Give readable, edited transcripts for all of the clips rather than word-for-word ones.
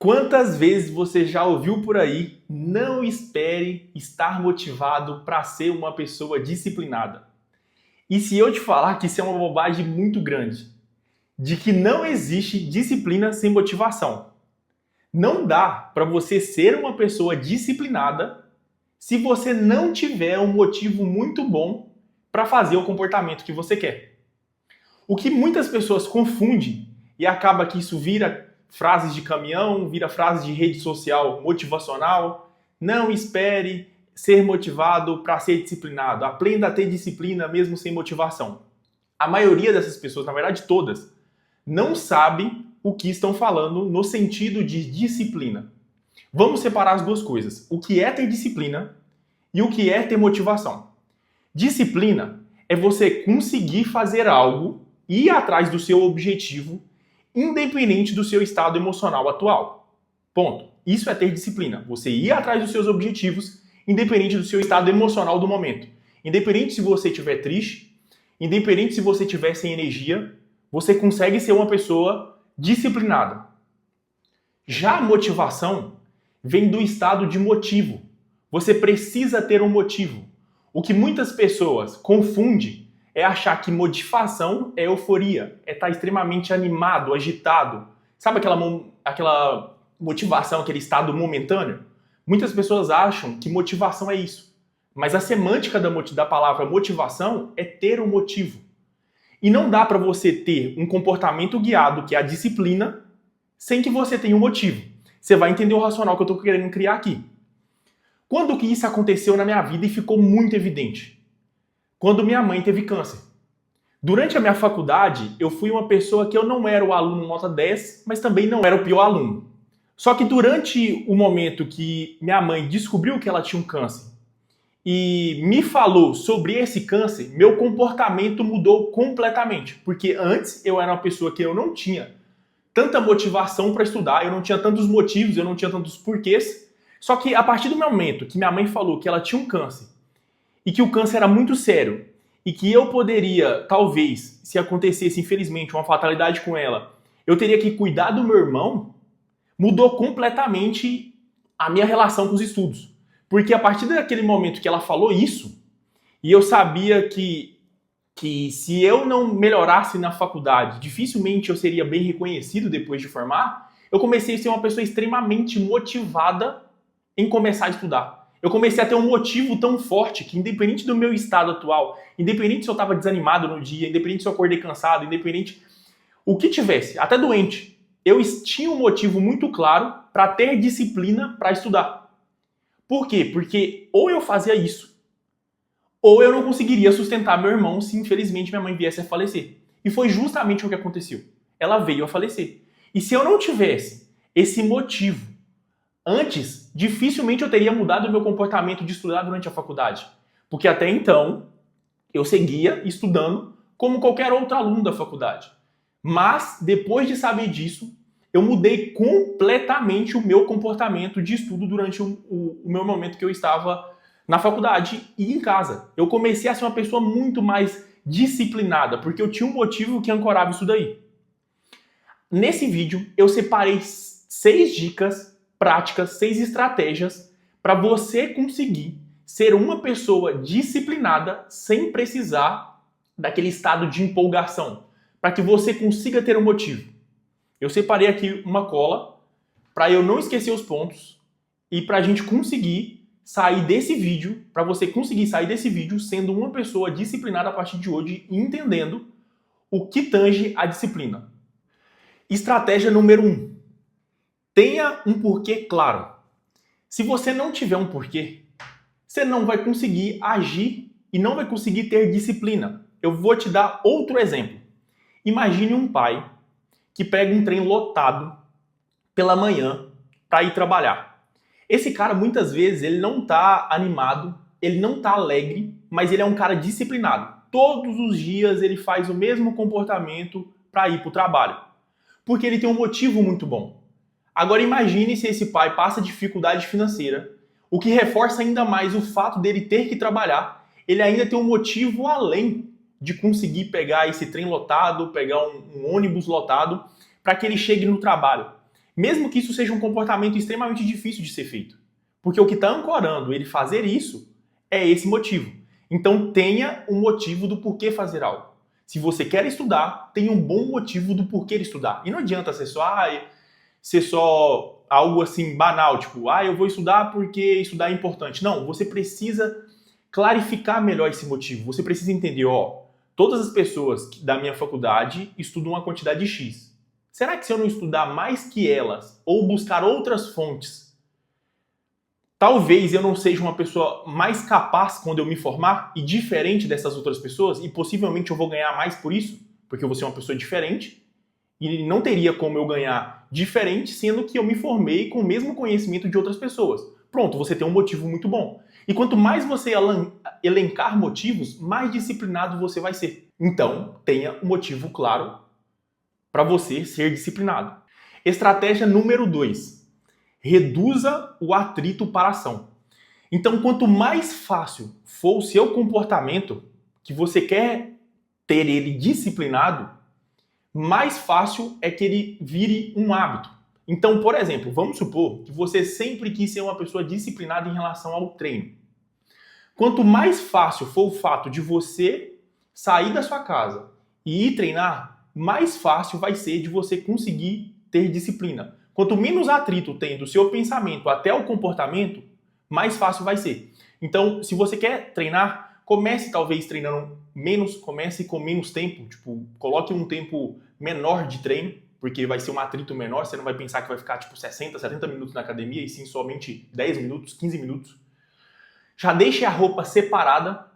Quantas vezes você já ouviu por aí, não espere estar motivado para ser uma pessoa disciplinada? E se eu te falar que isso é uma bobagem muito grande, de que não existe disciplina sem motivação. Não dá para você ser uma pessoa disciplinada se você não tiver um motivo muito bom para fazer o comportamento que você quer. O que muitas pessoas confundem e acaba que isso vira frases de caminhão, vira frases de rede social motivacional. Não espere ser motivado para ser disciplinado. Aprenda a ter disciplina mesmo sem motivação. A maioria dessas pessoas, na verdade todas, não sabe o que estão falando no sentido de disciplina. Vamos separar as duas coisas. O que é ter disciplina e o que é ter motivação. Disciplina é você conseguir fazer algo, ir atrás do seu objetivo, independente do seu estado emocional atual. Ponto. Isso é ter disciplina. Você ir atrás dos seus objetivos, independente do seu estado emocional do momento. Independente se você estiver triste, independente se você estiver sem energia, você consegue ser uma pessoa disciplinada. Já a motivação vem do estado de motivo. Você precisa ter um motivo. O que muitas pessoas confundem é achar que motivação é euforia, é estar extremamente animado, agitado. Sabe aquela motivação, aquele estado momentâneo? Muitas pessoas acham que motivação é isso. Mas a semântica da palavra motivação é ter um motivo. E não dá para você ter um comportamento guiado, que é a disciplina, sem que você tenha um motivo. Você vai entender o racional que eu estou querendo criar aqui. Quando que isso aconteceu na minha vida e ficou muito evidente? Quando minha mãe teve câncer. Durante a minha faculdade, eu fui uma pessoa que eu não era o aluno nota 10, mas também não era o pior aluno. Só que durante o momento que minha mãe descobriu que ela tinha um câncer e me falou sobre esse câncer, meu comportamento mudou completamente. Porque antes eu era uma pessoa que eu não tinha tanta motivação para estudar, eu não tinha tantos motivos, eu não tinha tantos porquês. Só que a partir do momento que minha mãe falou que ela tinha um câncer e que o câncer era muito sério e que eu poderia, talvez, se acontecesse infelizmente uma fatalidade com ela, eu teria que cuidar do meu irmão, mudou completamente a minha relação com os estudos. Porque a partir daquele momento que ela falou isso, e eu sabia que se eu não melhorasse na faculdade, dificilmente eu seria bem reconhecido depois de formar, eu comecei a ser uma pessoa extremamente motivada em começar a estudar. Eu comecei a ter um motivo tão forte que, independente do meu estado atual, independente se eu estava desanimado no dia, independente se eu acordei cansado, independente o que tivesse, até doente, eu tinha um motivo muito claro para ter disciplina para estudar. Por quê? Porque ou eu fazia isso, ou eu não conseguiria sustentar meu irmão se infelizmente minha mãe viesse a falecer. E foi justamente o que aconteceu. Ela veio a falecer. E se eu não tivesse esse motivo antes, dificilmente eu teria mudado o meu comportamento de estudar durante a faculdade. Porque até então, eu seguia estudando como qualquer outro aluno da faculdade. Mas, depois de saber disso, eu mudei completamente o meu comportamento de estudo durante o meu momento que eu estava na faculdade e em casa. Eu comecei a ser uma pessoa muito mais disciplinada, porque eu tinha um motivo que ancorava isso daí. Nesse vídeo, eu separei 6 dicas práticas, 6 estratégias para você conseguir ser uma pessoa disciplinada sem precisar daquele estado de empolgação, para que você consiga ter um motivo. Eu separei aqui uma cola para eu não esquecer os pontos e para a gente conseguir sair desse vídeo, para você conseguir sair desse vídeo sendo uma pessoa disciplinada a partir de hoje e entendendo o que tange a disciplina. Estratégia número 1. Tenha um porquê claro. Se você não tiver um porquê, você não vai conseguir agir e não vai conseguir ter disciplina. Eu vou te dar outro exemplo. Imagine um pai que pega um trem lotado pela manhã para ir trabalhar. Esse cara, muitas vezes, ele não está animado, ele não está alegre, mas ele é um cara disciplinado. Todos os dias ele faz o mesmo comportamento para ir para o trabalho. Porque ele tem um motivo muito bom. Agora imagine se esse pai passa dificuldade financeira, o que reforça ainda mais o fato dele ter que trabalhar. Ele ainda tem um motivo além de conseguir pegar esse trem lotado, pegar um ônibus lotado, para que ele chegue no trabalho. Mesmo que isso seja um comportamento extremamente difícil de ser feito. Porque o que está ancorando ele fazer isso é esse motivo. Então tenha um motivo do porquê fazer algo. Se você quer estudar, tenha um bom motivo do porquê estudar. E não adianta ser só algo assim banal, tipo, eu vou estudar porque estudar é importante. Não, você precisa clarificar melhor esse motivo. Você precisa entender, todas as pessoas da minha faculdade estudam uma quantidade X. Será que se eu não estudar mais que elas ou buscar outras fontes, talvez eu não seja uma pessoa mais capaz quando eu me formar e diferente dessas outras pessoas e possivelmente eu vou ganhar mais por isso, porque eu vou ser uma pessoa diferente e não teria como eu ganhar diferente sendo que eu me formei com o mesmo conhecimento de outras pessoas. Pronto, você tem um motivo muito bom. E quanto mais você elencar motivos, mais disciplinado você vai ser. Então, tenha um motivo claro para você ser disciplinado. Estratégia número 2. Reduza o atrito para a ação. Então, quanto mais fácil for o seu comportamento, que você quer ter ele disciplinado, mais fácil é que ele vire um hábito. Então, por exemplo, vamos supor que você sempre quis ser uma pessoa disciplinada em relação ao treino. Quanto mais fácil for o fato de você sair da sua casa e ir treinar, mais fácil vai ser de você conseguir ter disciplina. Quanto menos atrito tem do seu pensamento até o comportamento, mais fácil vai ser. Então, se você quer treinar, comece talvez treinando menos, comece com menos tempo, coloque um tempo menor de treino, porque vai ser um atrito menor, você não vai pensar que vai ficar 60, 70 minutos na academia, e sim somente 10 minutos, 15 minutos. Já deixe a roupa separada.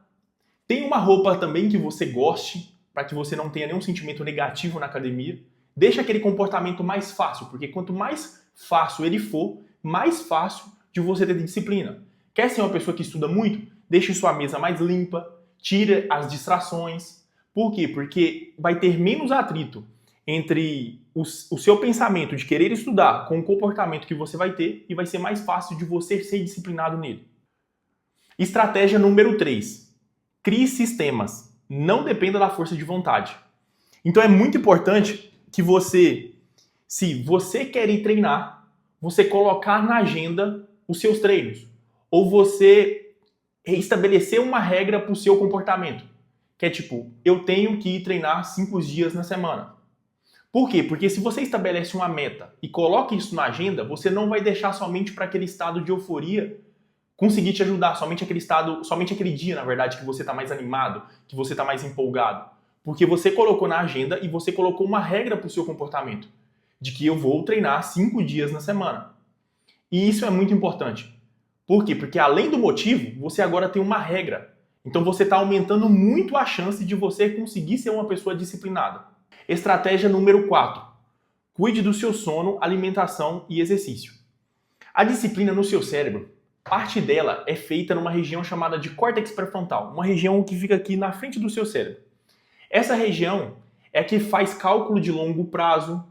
Tem uma roupa também que você goste, para que você não tenha nenhum sentimento negativo na academia. Deixa aquele comportamento mais fácil, porque quanto mais fácil ele for, mais fácil de você ter disciplina. Quer ser uma pessoa que estuda muito? Deixe sua mesa mais limpa, tire as distrações. Por quê? Porque vai ter menos atrito entre o seu pensamento de querer estudar com o comportamento que você vai ter e vai ser mais fácil de você ser disciplinado nele. Estratégia número 3. Crie sistemas. Não dependa da força de vontade. Então é muito importante que você, se você quer ir treinar, você colocar na agenda os seus treinos. Ou você estabelecer uma regra para o seu comportamento. Que é eu tenho que ir treinar 5 dias na semana. Por quê? Porque se você estabelece uma meta e coloca isso na agenda, você não vai deixar somente para aquele estado de euforia conseguir te ajudar, somente aquele dia, na verdade, que você está mais animado, que você está mais empolgado. Porque você colocou na agenda e você colocou uma regra para o seu comportamento, de que eu vou treinar 5 dias na semana. E isso é muito importante. Por quê? Porque além do motivo, você agora tem uma regra. Então você está aumentando muito a chance de você conseguir ser uma pessoa disciplinada. Estratégia número 4. Cuide do seu sono, alimentação e exercício. A disciplina no seu cérebro, parte dela é feita numa região chamada de córtex pré-frontal, uma região que fica aqui na frente do seu cérebro. Essa região é a que faz cálculo de longo prazo,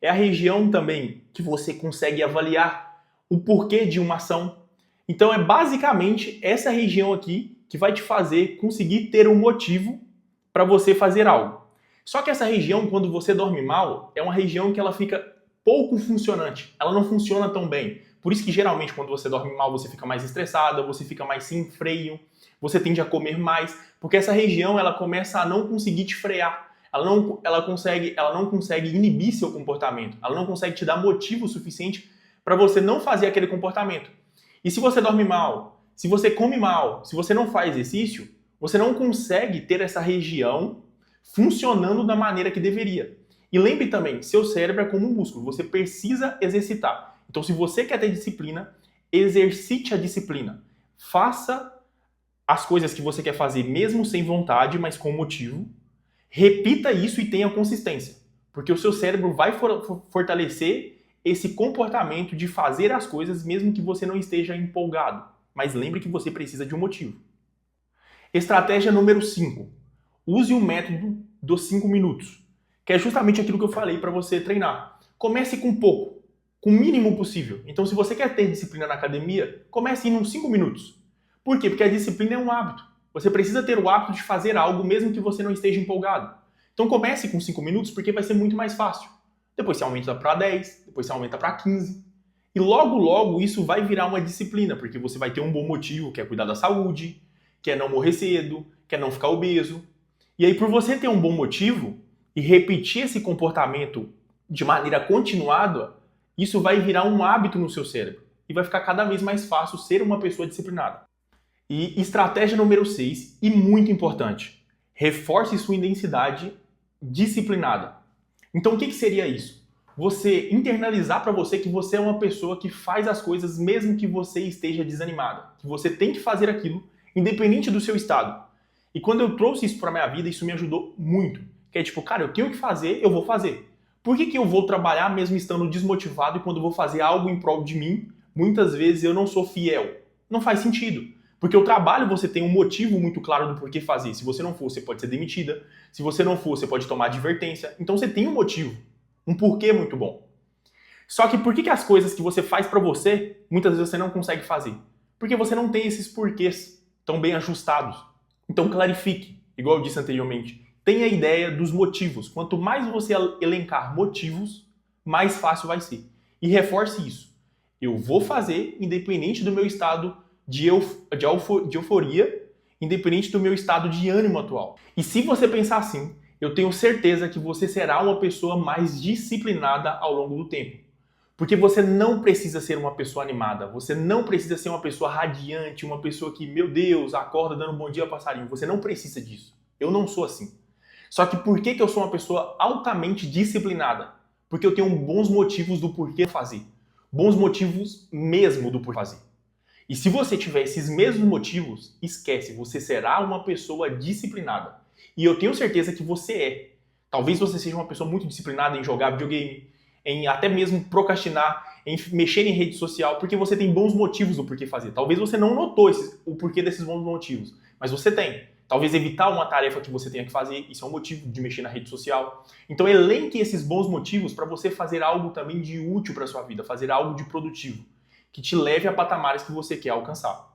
é a região também que você consegue avaliar o porquê de uma ação. Então é basicamente essa região aqui que vai te fazer conseguir ter um motivo para você fazer algo. Só que essa região, quando você dorme mal, é uma região que ela fica pouco funcionante, ela não funciona tão bem. Por isso que geralmente quando você dorme mal você fica mais estressada, você fica mais sem freio, você tende a comer mais, porque essa região ela começa a não conseguir te frear, ela não consegue inibir seu comportamento, ela não consegue te dar motivo suficiente para você não fazer aquele comportamento. E se você dorme mal, se você come mal, se você não faz exercício, você não consegue ter essa região funcionando da maneira que deveria. E lembre também, seu cérebro é como um músculo, você precisa exercitar. Então, se você quer ter disciplina, exercite a disciplina. Faça as coisas que você quer fazer mesmo sem vontade, mas com motivo. Repita isso e tenha consistência. Porque o seu cérebro vai fortalecer esse comportamento de fazer as coisas mesmo que você não esteja empolgado. Mas lembre que você precisa de um motivo. Estratégia número 5. Use o método dos 5 minutos, que é justamente aquilo que eu falei para você treinar. Comece com pouco, com o mínimo possível. Então, se você quer ter disciplina na academia, comece em uns 5 minutos. Por quê? Porque a disciplina é um hábito. Você precisa ter o hábito de fazer algo mesmo que você não esteja empolgado. Então comece com 5 minutos porque vai ser muito mais fácil. depois você aumenta para 10, depois você aumenta para 15. E logo, logo isso vai virar uma disciplina, porque você vai ter um bom motivo, que é cuidar da saúde, que é não morrer cedo, que é não ficar obeso. E aí, por você ter um bom motivo e repetir esse comportamento de maneira continuada, isso vai virar um hábito no seu cérebro. E vai ficar cada vez mais fácil ser uma pessoa disciplinada. E estratégia número 6, e muito importante, reforce sua identidade disciplinada. Então, o que seria isso? Você internalizar para você que você é uma pessoa que faz as coisas mesmo que você esteja desanimada. Que você tem que fazer aquilo, independente do seu estado. E quando eu trouxe isso para minha vida, isso me ajudou muito. Que é tipo, cara, eu tenho que fazer, eu vou fazer. Por que eu vou trabalhar mesmo estando desmotivado e quando eu vou fazer algo em prol de mim, muitas vezes eu não sou fiel? Não faz sentido. Porque o trabalho você tem um motivo muito claro do porquê fazer. Se você não for, você pode ser demitida. Se você não for, você pode tomar advertência. Então você tem um motivo, um porquê muito bom. Só que por que as coisas que você faz pra você, muitas vezes você não consegue fazer? Porque você não tem esses porquês tão bem ajustados. Então clarifique, igual eu disse anteriormente. Tenha ideia dos motivos. Quanto mais você elencar motivos, mais fácil vai ser. E reforce isso. Eu vou fazer independente do meu estado de euforia, independente do meu estado de ânimo atual. E se você pensar assim, eu tenho certeza que você será uma pessoa mais disciplinada ao longo do tempo. Porque você não precisa ser uma pessoa animada, você não precisa ser uma pessoa radiante, uma pessoa que, meu Deus, acorda dando bom dia ao passarinho. Você não precisa disso. Eu não sou assim. Só que por que eu sou uma pessoa altamente disciplinada? Porque eu tenho bons motivos do porquê fazer. Bons motivos mesmo do porquê fazer. E se você tiver esses mesmos motivos, esquece, você será uma pessoa disciplinada. E eu tenho certeza que você é. Talvez você seja uma pessoa muito disciplinada em jogar videogame, em até mesmo procrastinar, em mexer em rede social, porque você tem bons motivos do porquê fazer. Talvez você não notou o porquê desses bons motivos, mas você tem. Talvez evitar uma tarefa que você tenha que fazer, isso é um motivo de mexer na rede social. Então elenque esses bons motivos para você fazer algo também de útil para sua vida, fazer algo de produtivo, que te leve a patamares que você quer alcançar.